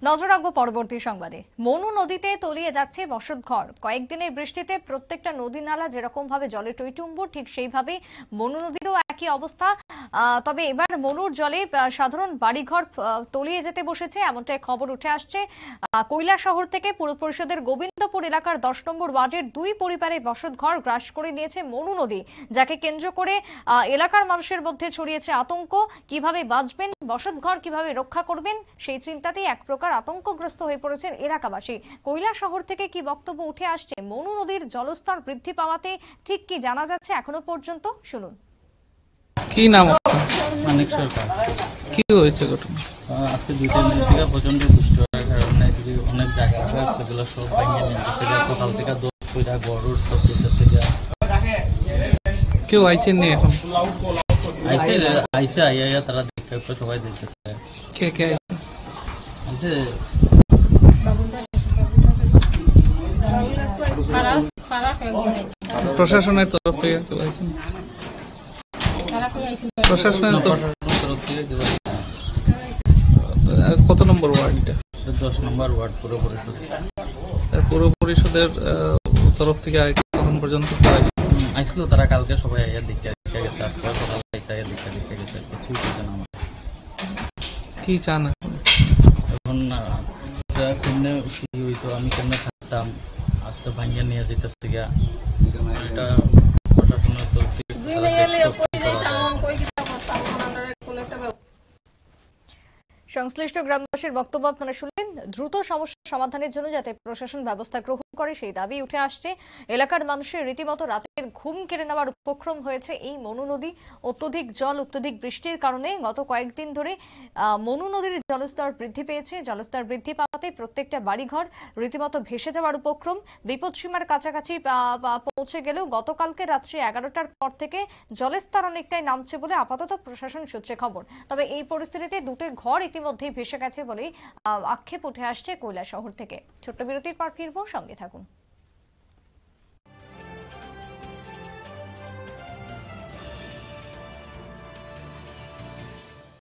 নজর রাখবো পরবর্তী সংবাদে। মনু নদীতে তলিয়ে যাচ্ছে বসতঘর। কয়েকদিনের বৃষ্টিতে প্রত্যেকটা নদী নালা যেরকম ভাবে জলে টইটুম্বুর, ঠিক সেইভাবে মনু নদীতেও একই অবস্থা। তবে এবার মনুর জলে সাধারণ বাড়িঘর তলিয়ে যেতে বসেছে, এমনটাই খবর উঠে আসছে কৈলাসহর থেকে। পুর পরিষদের গোবিন্দপুর এলাকার 10 নম্বর ওয়ার্ডের 2 পরিবারের বসতঘর গ্রাস করে নিয়েছে মনু নদী, যাকে কেন্দ্র করে এলাকার মানুষের মধ্যে ছড়িয়েছে আতঙ্ক। কিভাবে বাঁচবেন, বসতঘর কিভাবে রক্ষা করবেন, সেই চিন্তাতেই এক প্রকার আতঙ্কগ্রস্ত হয়ে পড়েছেন এলাকাবাসী। কৈলাসহর থেকে কি বক্তব্য উঠে আসছে, মনু নদীর জলস্তর বৃদ্ধি পাওয়াতে ঠিক কি জানা যাচ্ছে এখনো পর্যন্ত, শুনুন। কি নাম? মানিক সরকার। কি হয়েছে ঘটনা? আজকে 2টা দিকে প্রচন্ড বৃষ্টি হওয়ার কারণে অনেক জায়গা সেগুলো সব ভেঙে নিতেছে, সকাল থেকে দোষ কইরা গরুর সব দিতেছে। কেউ আইছেন নি এখন? আইসে আইয়া তারা দেখতে সবাই দেখতেছে। কে কে আইসে? প্রশাসনের তরফ থেকে কেউ আইছেন? প্রশাসনের তরফ থেকে কত নম্বর ওয়ার্ড এটা? 10 নম্বর ওয়ার্ড পুর পরিষদ। পুর পরিষদের তরফ থেকে এখন পর্যন্ত আইছিল তারা কালকে সবাই আইয়া দেখতে গেছে, আজকে সকালে আইসা আইয়া দেখতে গেছে। কিছুই বুঝে না। কি চান এখন? কেমনে কি হইতো, আমি কেমনে থাকতাম, আজ তো ভাঙ্গা নিয়ে যেতেছে গা। এটা প্রশাসনের তরফ থেকে সংশ্লিষ্ট গ্রামবাসীর বক্তব্য আপনারা শুনলেন। দ্রুত সমস্যা সমাধানের জন্য যাতে প্রশাসন ব্যবস্থা গ্রহণ করে সেই দাবি উঠে আসছে। এলাকার মানুষের রীতিমতো রাতের ঘুম কেড়ে নেওয়ার উপক্রম হয়েছে এই মনু নদী। অত্যধিক জল, অত্যধিক বৃষ্টির কারণে গত কয়েকদিন ধরে মনু নদীর জলস্তর বৃদ্ধি পেয়েছে। জলস্তর বৃদ্ধি পাওয়াতে প্রত্যেকটা বাড়িঘর রীতিমতো ভেসে যাওয়ার উপক্রম। বিপদসীমার কাছাকাছি পৌঁছে গেলেও গতকালকে রাত্রি 11টার পর থেকে জলের স্তর অনেকটাই নামছে বলে আপাতত প্রশাসন সূত্রে খবর। তবে এই পরিস্থিতিতে দুটো ঘর ইতিমধ্যেই ভেসে গেছে বলেই আক্ষেপ উঠে আসছে কৈলাসহর থেকে। ছোট্ট বিরতির পর ফিরবো, সঙ্গে থাকুন।